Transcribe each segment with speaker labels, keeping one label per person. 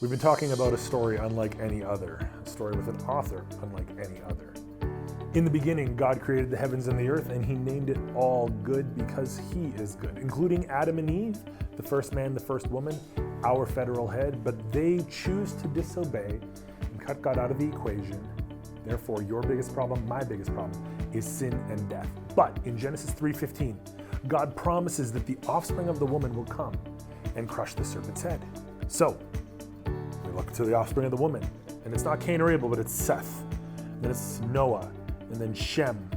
Speaker 1: We've been talking about a story unlike any other, a story with an author unlike any other. In the beginning, God created the heavens and the earth, and he named it all good because he is good, including Adam and Eve, the first man, the first woman, our federal head, but they choose to disobey and cut God out of the equation. Therefore, your biggest problem, my biggest problem, is sin and death. But in Genesis 3:15, God promises that the offspring of the woman will come and crush the serpent's head. So, we look to the offspring of the woman, and it's not Cain or Abel, but it's Seth, then it's Noah, and then Shem,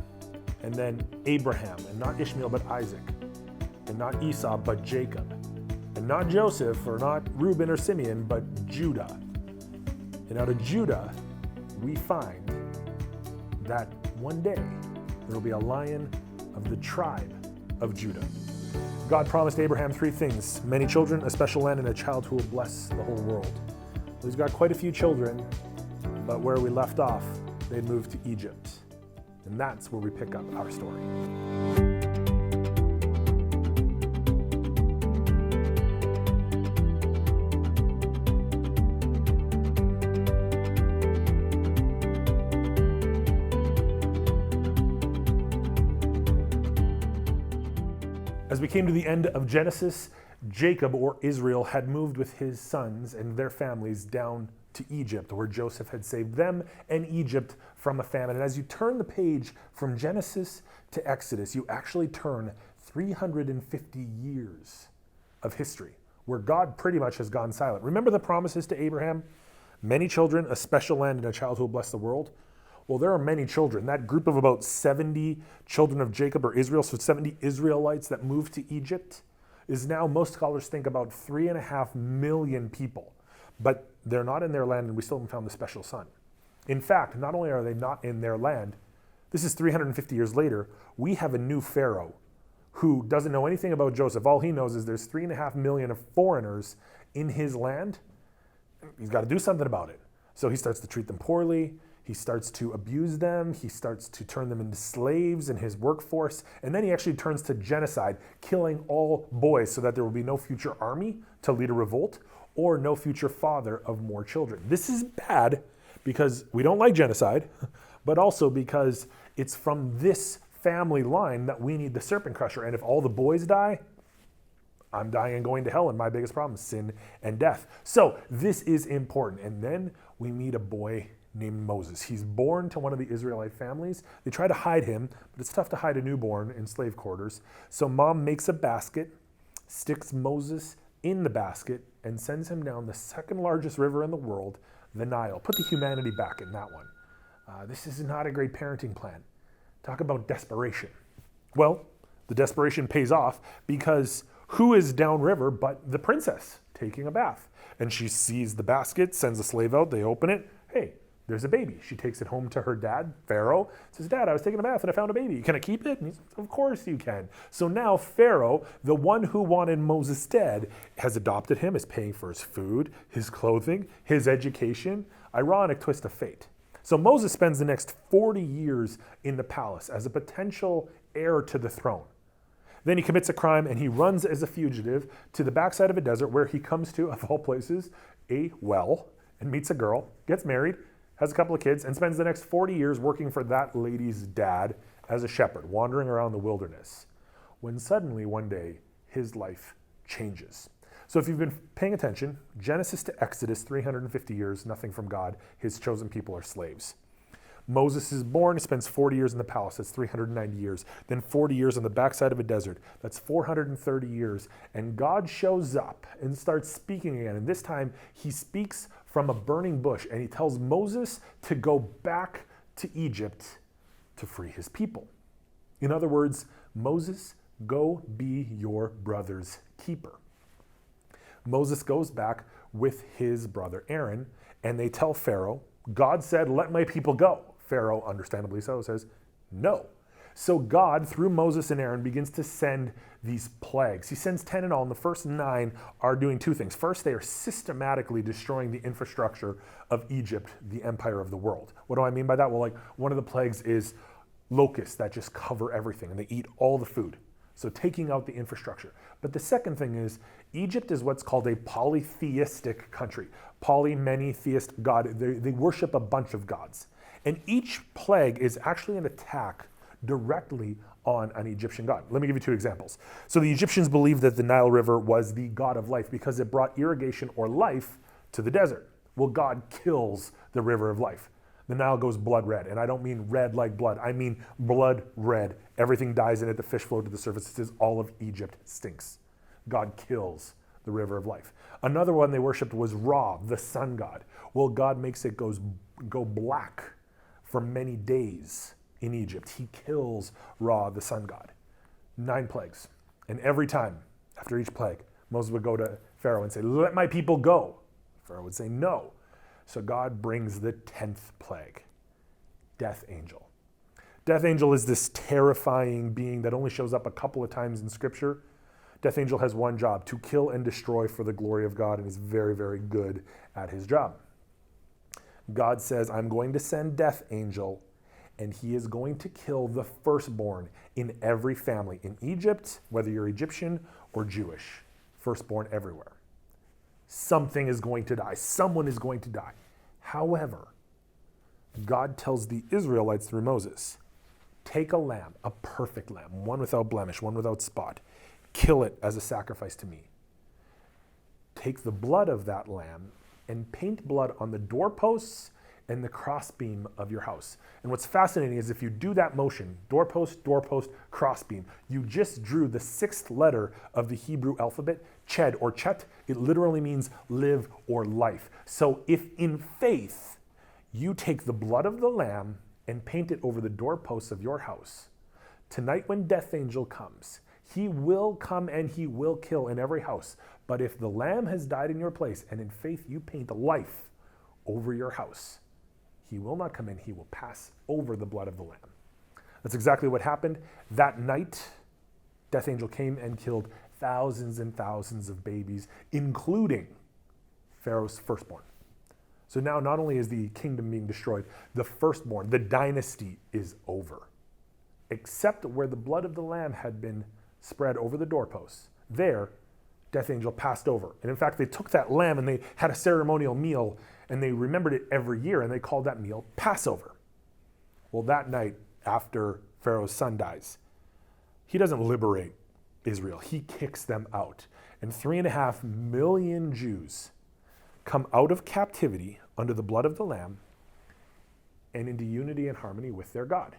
Speaker 1: and then Abraham, and not Ishmael, but Isaac, and not Esau, but Jacob, and not Joseph, or not Reuben or Simeon, but Judah. And out of Judah, we find that one day there will be a lion of the tribe of Judah. God promised Abraham three things: many children, a special land, and a child who will bless the whole world. Well, he's got quite a few children, but where we left off, they'd moved to Egypt. And that's where we pick up our story. As we came to the end of Genesis, Jacob, or Israel, had moved with his sons and their families down to Egypt, where Joseph had saved them and Egypt from a famine. And as you turn the page from Genesis to Exodus, you actually turn 350 years of history where God pretty much has gone silent. Remember the promises to Abraham? Many children, a special land, and a child who will bless the world. Well, there are many children. That group of about 70 children of Jacob or Israel, so 70 Israelites that moved to Egypt, is now, most scholars think, about 3.5 million people. But they're not in their land, and we still haven't found the special son. In fact, not only are they not in their land, this is 350 years later, we have a new Pharaoh who doesn't know anything about Joseph. All he knows is there's 3.5 million of foreigners in his land. He's got to do something about it. So he starts to treat them poorly. He starts to abuse them. He starts to turn them into slaves in his workforce. And then he actually turns to genocide, killing all boys so that there will be no future army to lead a revolt or no future father of more children. This is bad because we don't like genocide, but also because it's from this family line that we need the serpent crusher. And if all the boys die, I'm dying and going to hell, and my biggest problem is sin and death. So this is important. And then we meet a boy named Moses. He's born to one of the Israelite families. They try to hide him, but it's tough to hide a newborn in slave quarters. So mom makes a basket, sticks Moses in the basket, and sends him down the second largest river in the world, the Nile. Put the humanity back in that one. This is not a great parenting plan. Talk about desperation. Well, the desperation pays off because who is downriver but the princess taking a bath? And she sees the basket, sends a slave out, they open it. Hey, there's a baby. She takes it home to her dad, Pharaoh, says, Dad, I was taking a bath and I found a baby. Can I keep it? And he says, of course you can. So now Pharaoh, the one who wanted Moses dead, has adopted him, is paying for his food, his clothing, his education. Ironic twist of fate. So Moses spends the next 40 years in the palace as a potential heir to the throne. Then he commits a crime and he runs as a fugitive to the backside of a desert where he comes to, of all places, a well and meets a girl, gets married, has a couple of kids, and spends the next 40 years working for that lady's dad as a shepherd, wandering around the wilderness, when suddenly one day his life changes. So if you've been paying attention, Genesis to Exodus, 350 years, nothing from God. His chosen people are slaves. Moses is born, spends 40 years in the palace, that's 390 years. Then 40 years on the backside of a desert, that's 430 years. And God shows up and starts speaking again. And this time he speaks from a burning bush and he tells Moses to go back to Egypt to free his people. In other words, Moses, go be your brother's keeper. Moses goes back with his brother Aaron and they tell Pharaoh, God said, let my people go. Pharaoh, understandably so, says no. So God, through Moses and Aaron, begins to send these plagues. He sends 10 in all, and the first 9 are doing two things. First, they are systematically destroying the infrastructure of Egypt, the empire of the world. What do I mean by that? Well, like one of the plagues is locusts that just cover everything, and they eat all the food. So taking out the infrastructure. But the second thing is Egypt is what's called a polytheistic country. Poly, many, theist, God. They worship a bunch of gods. And each plague is actually an attack directly on an Egyptian god. Let me give you two examples. So the Egyptians believed that the Nile River was the god of life because it brought irrigation or life to the desert. Well, God kills the river of life. The Nile goes blood red, and I don't mean red like blood. I mean blood red. Everything dies in it. The fish float to the surface. It says all of Egypt stinks. God kills the river of life. Another one they worshipped was Ra, the sun god. Well, God makes it go black for many days in Egypt. He kills Ra, the sun god. 9 plagues. And every time, after each plague, Moses would go to Pharaoh and say, "Let my people go." Pharaoh would say, "No." So God brings the 10th plague, death angel. Death angel is this terrifying being that only shows up a couple of times in Scripture. Death angel has one job, to kill and destroy for the glory of God, and is very, very good at his job. God says, "I'm going to send death angel, and he is going to kill the firstborn in every family in Egypt, whether you're Egyptian or Jewish, firstborn everywhere. Something is going to die. Someone is going to die." However, God tells the Israelites through Moses, take a lamb, a perfect lamb, one without blemish, one without spot, kill it as a sacrifice to me. Take the blood of that lamb and paint blood on the doorposts and the crossbeam of your house. And what's fascinating is if you do that motion, doorpost, doorpost, crossbeam, you just drew the 6th letter of the Hebrew alphabet, ched or chet. It literally means live or life. So if in faith you take the blood of the lamb and paint it over the doorposts of your house, tonight when death angel comes, he will come and he will kill in every house. But if the lamb has died in your place and in faith you paint life over your house, he will not come in, he will pass over the blood of the lamb. That's exactly what happened. That night, death angel came and killed thousands and thousands of babies, including Pharaoh's firstborn. So now not only is the kingdom being destroyed, the firstborn, the dynasty is over. Except where the blood of the lamb had been spread over the doorposts. There, death angel passed over. And in fact, they took that lamb and they had a ceremonial meal and they remembered it every year and they called that meal Passover. Well, that night after Pharaoh's son dies, he doesn't liberate Israel. He kicks them out. And 3.5 million Jews come out of captivity under the blood of the lamb and into unity and harmony with their God.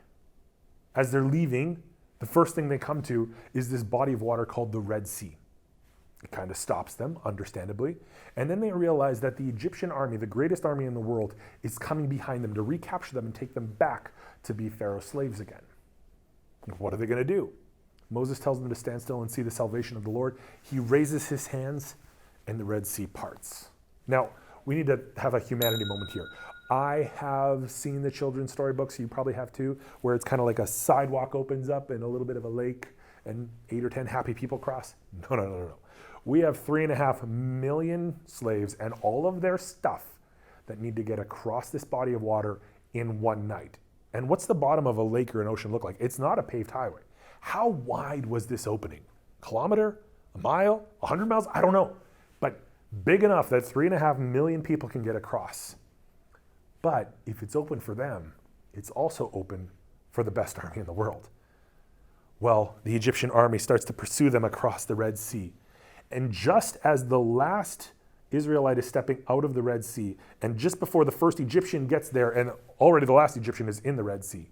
Speaker 1: As they're leaving, the first thing they come to is this body of water called the Red Sea. It kind of stops them, understandably. And then they realize that the Egyptian army, the greatest army in the world, is coming behind them to recapture them and take them back to be Pharaoh's slaves again. What are they going to do? Moses tells them to stand still and see the salvation of the Lord. He raises his hands and the Red Sea parts. Now, we need to have a humanity moment here. I have seen the children's storybooks, you probably have too, where it's kind of like a sidewalk opens up and a little bit of a lake and 8 or 10 happy people cross. No. We have 3.5 million slaves and all of their stuff that need to get across this body of water in one night. And what's the bottom of a lake or an ocean look like? It's not a paved highway. How wide was this opening? Kilometer? A mile? 100 miles? I don't know. But big enough that 3.5 million people can get across. But if it's open for them, it's also open for the best army in the world. Well, the Egyptian army starts to pursue them across the Red Sea. And just as the last Israelite is stepping out of the Red Sea, and just before the first Egyptian gets there, and already the last Egyptian is in the Red Sea,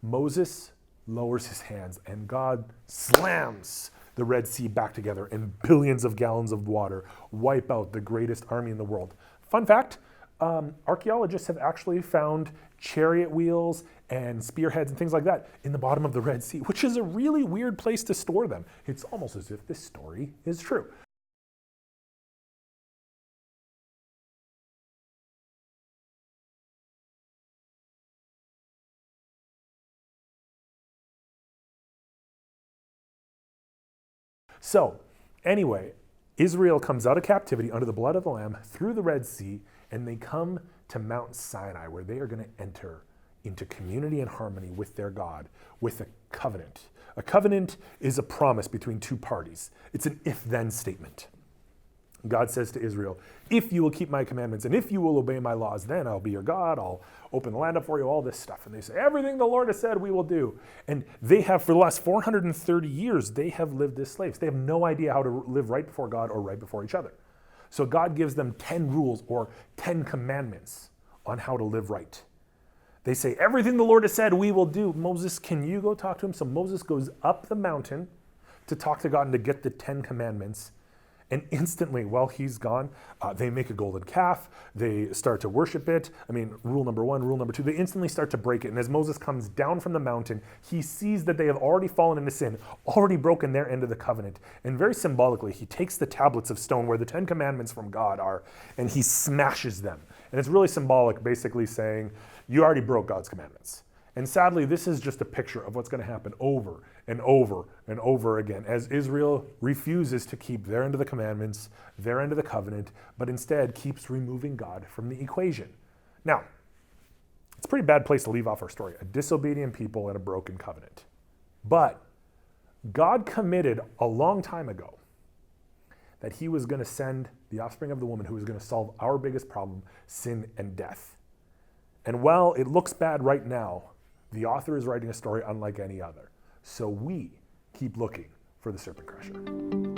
Speaker 1: Moses lowers his hands and God slams the Red Sea back together and billions of gallons of water wipe out the greatest army in the world. Fun fact, archaeologists have actually found chariot wheels and spearheads and things like that in the bottom of the Red Sea, which is a really weird place to store them. It's almost as if this story is true. So, anyway, Israel comes out of captivity under the blood of the Lamb through the Red Sea, and they come to Mount Sinai, where they are going to enter into community and harmony with their God, with a covenant. A covenant is a promise between two parties. It's an if-then statement. God says to Israel, if you will keep my commandments and if you will obey my laws, then I'll be your God, I'll open the land up for you, all this stuff. And they say, everything the Lord has said we will do. And they have, for the last 430 years, they have lived as slaves. They have no idea how to live right before God or right before each other. So God gives them 10 rules or 10 commandments on how to live right. They say, everything the Lord has said we will do. Moses, can you go talk to him? So Moses goes up the mountain to talk to God and to get the 10 commandments. And instantly, while he's gone, they make a golden calf. They start to worship it. I mean, rule number 1, rule number 2, they instantly start to break it. And as Moses comes down from the mountain, he sees that they have already fallen into sin, already broken their end of the covenant. And very symbolically, he takes the tablets of stone where the 10 commandments from God are, and he smashes them. And it's really symbolic, basically saying, you already broke God's commandments. And sadly, this is just a picture of what's going to happen over and over and over again as Israel refuses to keep their end of the commandments, their end of the covenant, but instead keeps removing God from the equation. Now, it's a pretty bad place to leave off our story, a disobedient people and a broken covenant. But God committed a long time ago that he was going to send the offspring of the woman who was going to solve our biggest problem, sin and death. And while it looks bad right now, the author is writing a story unlike any other. So we keep looking for the serpent crusher.